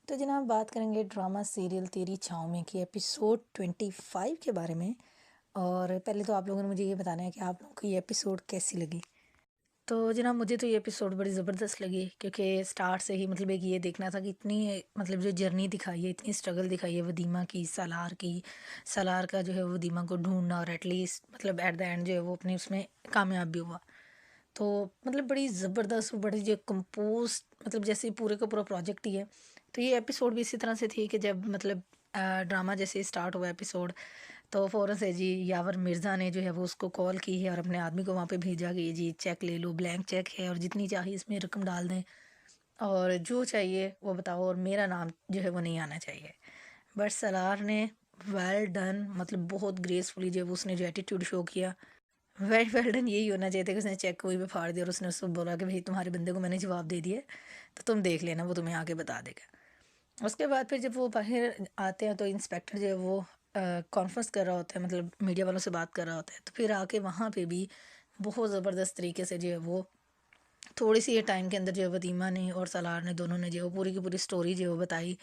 तो जनाब बात करेंगे ड्रामा सीरियल तेरी छाँव में की एपिसोड 25 के बारे में। और पहले तो आप लोगों ने मुझे ये बताना है कि आप लोगों को ये एपिसोड कैसी लगी। तो जनाब मुझे तो ये एपिसोड बड़ी ज़बरदस्त लगी क्योंकि स्टार्ट से ही मतलब एक ये देखना था कि इतनी मतलब जो जर्नी दिखाई है, इतनी स्ट्रगल दिखाई है वदीमा की, सलार की। सलार का जो है वदीमा को ढूँढना और एटलीस्ट मतलब एट द एंड जो है वो अपने उसमें कामयाब भी हुआ। तो मतलब बड़ी ज़बरदस्त बड़ी जो कंपोज़ मतलब जैसे पूरे का पूरा प्रोजेक्ट ही है। तो ये एपिसोड भी इसी तरह से थी कि जब मतलब ड्रामा जैसे स्टार्ट हुआ एपिसोड, तो फ़ौरन से जी यावर मिर्ज़ा ने जो है वो उसको कॉल की है और अपने आदमी को वहाँ पे भेजा कि जी चेक ले लो, ब्लैंक चेक है और जितनी चाहिए इसमें रकम डाल दें और जो चाहिए वो बताओ और मेरा नाम जो है वो नहीं आना चाहिए। बट सलार ने वेल डन मतलब बहुत ग्रेसफुली जो है वो उसने जो एटीट्यूड शो किया। वेल वेल डन यही होना चाहिए था कि उसने चेक वहीं पे फाड़ दिया और उसने उसको बोला कि भाई तुम्हारे बंदे को मैंने जवाब दे दिया है, तो तुम देख लेना वो तुम्हें आके बता देगा। उसके बाद फिर जब वो बाहर आते हैं तो इंस्पेक्टर जो है वो कॉन्फ्रेंस कर रहा होता है मतलब मीडिया वालों से बात कर रहा होता है, तो फिर आके वहाँ पे भी बहुत ज़बरदस्त तरीके से जो है वो थोड़ी सी ये टाइम के अंदर जो है वतीमा ने और सलार ने दोनों ने जो है वो पूरी की पूरी स्टोरी जो है वो बताई।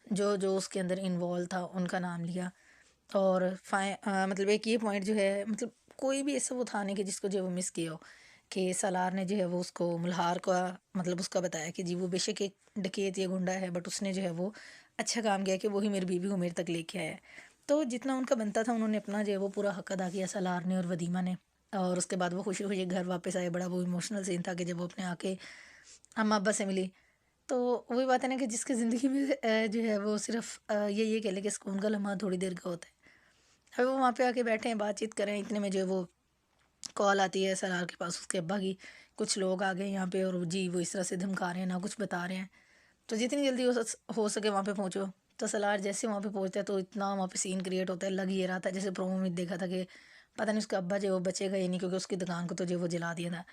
जो जो उसके अंदर इन्वॉल्व था उनका नाम लिया। और मतलब एक ये पॉइंट जो है मतलब कोई भी ऐसा वो था नहीं कि जिसको जो है वो मिस किया हो कि सलार ने जो है वो उसको मुल्हार का मतलब उसका बताया कि जी वो बेशक एक डकैत या गुंडा है बट उसने जो है वो अच्छा काम किया कि वही मेरी बीवी को मेरे तक लेके आया है। तो जितना उनका बनता था उन्होंने अपना जो है वो पूरा हक अदा किया सलार ने और वदीमा ने। और उसके बाद वो खुशी खुशी घर वापस आए। बड़ा वो इमोशनल सीन था कि जब वो अपने आके अम्मा अब्बा से मिली। तो वही बात है ना कि जिसकी ज़िंदगी में जो है वो सिर्फ ये कह लें कि सुकून का लम्हा थोड़ी देर का होता है। अभी वो वहाँ पे आके बैठे हैं, बातचीत कर रहे हैं, इतने में जो है वो कॉल आती है सलार के पास उसके अब्बा की। कुछ लोग आ गए यहाँ पे और जी वो इस तरह से धमका रहे हैं, ना कुछ बता रहे हैं। तो जितनी जल्दी हो सके वहाँ पे पहुँचो। तो सलार जैसे वहाँ पे पहुँचता है तो इतना वहाँ पे सीन क्रिएट होता है, लग ये रहा था जैसे प्रोमो में देखा था कि पता नहीं उसका अब्बा जो है वो बचेगा या नहीं, क्योंकि उसकी दुकान को तो जो है वो जला दिया था।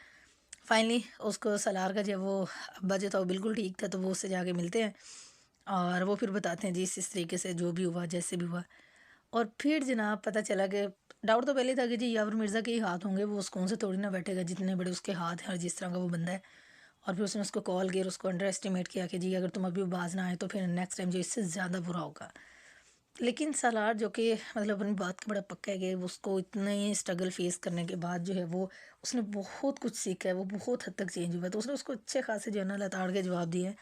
फाइनली उसको सलार का जो है वो अब्बा जो था वो बिल्कुल ठीक था, तो वो उससे जाके मिलते हैं और वो फिर बताते हैं जी इस तरीके से जो भी हुआ जैसे भी हुआ। और फिर जनाब पता चला कि डाउट तो पहले था कि जी यावर मिर्ज़ा के ही हाथ होंगे, वो सुकून से थोड़ी ना बैठेगा जितने बड़े उसके हाथ हैं और जिस तरह का वो बंदा है। और फिर उसने उसको कॉल किया और उसको अंडर एस्टिमेट किया कि जी अगर तुम अभी बाज ना आए तो फिर नेक्स्ट टाइम जो इससे ज़्यादा बुरा होगा। लेकिन सलार जो कि मतलब अपनी बात का बड़ा पक्का है कि उसको इतने स्ट्रगल फेस करने के बाद जो है वो उसने बहुत कुछ सीखा है, वो बहुत हद तक चेंज हुआ है, तो उसने उसको अच्छे खासे जो है ना लताड़ के जवाब दिए हैं।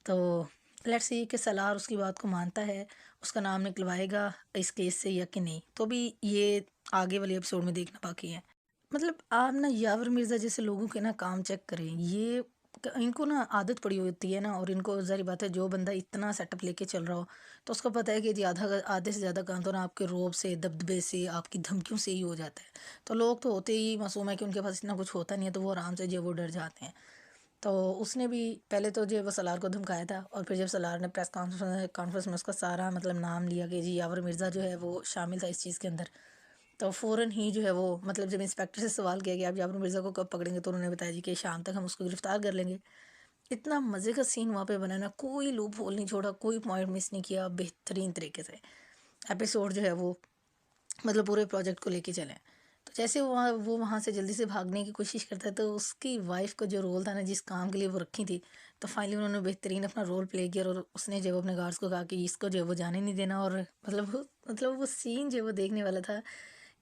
तो लेट्स सी कि सलार उसकी बात को मानता है, उसका नाम निकलवाएगा इस केस से या कि नहीं, तो भी ये आगे वाले एपिसोड में देखना बाकी है। मतलब आप ना यावर मिर्ज़ा जैसे लोगों के ना काम चेक करें, ये इनको ना आदत पड़ी होती है ना, और इनको ज़ाहिर बात है जो बंदा इतना सेटअप लेके चल रहा हो तो उसको पता है कि जी आधे से ज़्यादा काम तो ना आपके रोब से, दबदबे से, आपकी धमकियों से ही हो जाता है। तो लोग तो होते ही मासूम है कि उनके पास इतना कुछ होता नहीं है, तो वो आराम से जो है वो डर जाते हैं। तो उसने भी पहले तो जो है वो सलार को धमकाया था और फिर जब सलार ने प्रेस कॉन्फ्रेंस में उसका सारा मतलब नाम लिया कि जी यावर मिर्ज़ा जो है वो शामिल था इस चीज़ के अंदर, तो फ़ौरन ही जो है वो मतलब जब इंस्पेक्टर से सवाल किया कि आप यावर मिर्ज़ा को कब पकड़ेंगे, तो उन्होंने बताया जी कि शाम तक हम उसको गिरफ्तार कर लेंगे। इतना मज़े का सीन वहाँ पे बना ना, कोई लूप होल नहीं छोड़ा, कोई पॉइंट मिस नहीं किया, बेहतरीन तरीके से एपिसोड जो है वो मतलब पूरे प्रोजेक्ट को लेके चले। तो जैसे वो वहाँ से जल्दी से भागने की कोशिश करता है, तो उसकी वाइफ़ का जो रोल था ना जिस काम के लिए वो रखी थी, तो फाइनली उन्होंने बेहतरीन अपना रोल प्ले किया और उसने जो है वो अपने गार्ड्स को कहा कि इसको जो है वो जाने नहीं देना। और मतलब वो सीन जो है वो देखने वाला था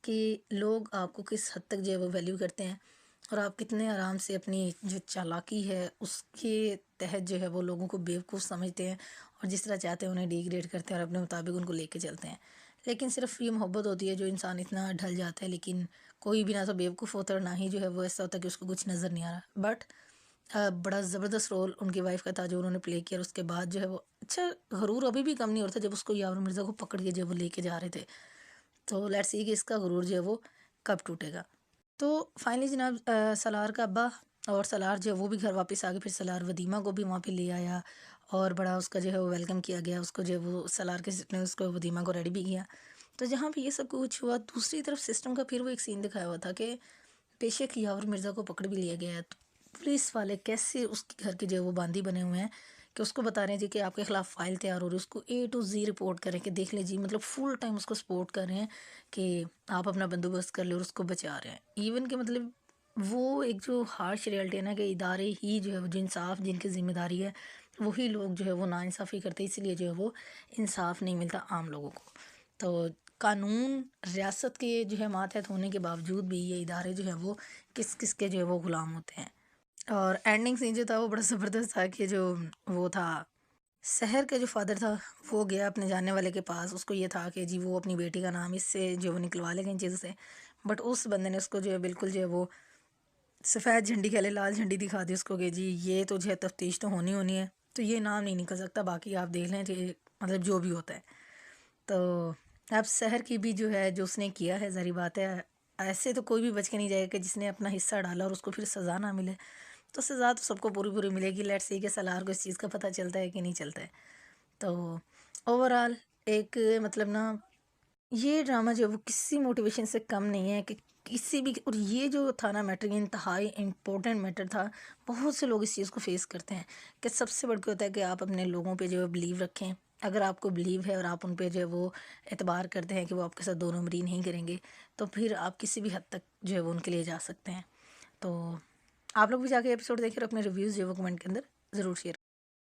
कि लोग आपको किस हद तक जो है वो वैल्यू करते हैं और आप कितने आराम से अपनी जो चालाकी है उसके तहत जो है वो लोगों को बेवकूफ़ समझते हैं और जिस तरह चाहते हैं उन्हें डिग्रेड करते हैं और अपने मुताबिक उनको लेके चलते हैं। लेकिन सिर्फ ये मोहब्बत होती है जो इंसान इतना ढल जाता है, लेकिन कोई भी ना तो बेवकूफ़ होता है और ना ही जो है वो ऐसा होता है कि उसको कुछ नज़र नहीं आ रहा। बट बड़ा ज़बरदस्त रोल उनकी वाइफ़ का था जो उन्होंने प्ले किया और उसके बाद जो है वो अच्छा गुरूर अभी भी कम नहीं हो रहा था जब उसको यावर मिर्ज़ा को पकड़ के जो है वो लेके जा रहे थे। तो लेट्स सी कि इसका गुरूर जो है वो कब टूटेगा। तो फाइनली जनाब सलार का अब्बा और सलार जो है वो भी घर वापस आ गए। फिर सलार वदीमा को भी वहाँ पे ले आया और बड़ा उसका जो है वो वेलकम किया गया। उसको जो है वो सलार के ने उसको वदीमा को रेडी भी किया। तो जहाँ पे ये सब कुछ हुआ, दूसरी तरफ सिस्टम का फिर वो एक सीन दिखाया हुआ था कि बेशक यावर मिर्ज़ा को पकड़ भी लिया गया है, तो पुलिस वाले कैसे उसके घर के जो है वो बांदी बने हुए हैं कि उसको बता रहे हैं जी कि आपके खिलाफ फाइल तैयार हो रही है, उसको ए टू जी रिपोर्ट करें कि देख लें जी, मतलब फुल टाइम उसको सपोर्ट कर रहे हैं कि आप अपना बंदोबस्त कर ले और उसको बचा रहे हैं। इवन कि मतलब वो एक जो हार्श रियलिटी है ना कि इदारे ही जो है वो जो इंसाफ जिनकी जिम्मेदारी है वही लोग जो है वो नाइंसाफ़ी करते हैं, इसीलिए जो है वो इंसाफ नहीं मिलता आम लोगों को। तो कानून रियासत के जो है मातहत होने के बावजूद भी ये इदारे जो है वो किस किस के जो है वो ग़ुलाम होते हैं। और एंडिंग सीन जो था वो बड़ा ज़बरदस्त था कि जो वो था शहर का जो फादर था, वो गया अपने जानने वाले के पास। उसको ये था कि जी वो अपनी बेटी का नाम इससे जो वो निकलवा लेगा इन चीज़ों से। बट उस बंदे ने उसको जो है बिल्कुल जो है वो सफ़ेद झंडी कह ले, लाल झंडी दिखा दी उसको कि जी ये तो जो है तफ्तीश तो होनी होनी है, तो ये नाम नहीं निकल सकता, बाकी आप देख लें कि मतलब जो भी होता है। तो अब शहर की भी जो है जो उसने किया है, ज़ाहिर बात है ऐसे तो कोई भी बच के नहीं जाएगा कि जिसने अपना हिस्सा डाला और उसको फिर सज़ा ना मिले। तो सज़ा तो सबको पूरी पूरी मिलेगी। लेट्स सी कि सलार को इस चीज़ का पता चलता है कि नहीं चलता है। तो ओवरऑल एक मतलब ना ये ड्रामा जो है वो किसी मोटिवेशन से कम नहीं है कि किसी भी। और ये जो था ना मैटर, ये इंतहाई इम्पोर्टेंट मैटर था। बहुत से लोग इस चीज़ को फेस करते हैं कि सबसे बढ़ के होता है कि आप अपने लोगों पे जो है बिलीव रखें। अगर आपको बिलीव है और आप उन पे जो है वो एतबार करते हैं कि वो आपके साथ दो नंबरी नहीं करेंगे, तो फिर आप किसी भी हद तक जो है वो उनके लिए जा सकते हैं। तो आप लोग भी जाके एपिसोड देखें और अपने रिव्यूज़ जो है वो कमेंट के अंदर ज़रूर शेयर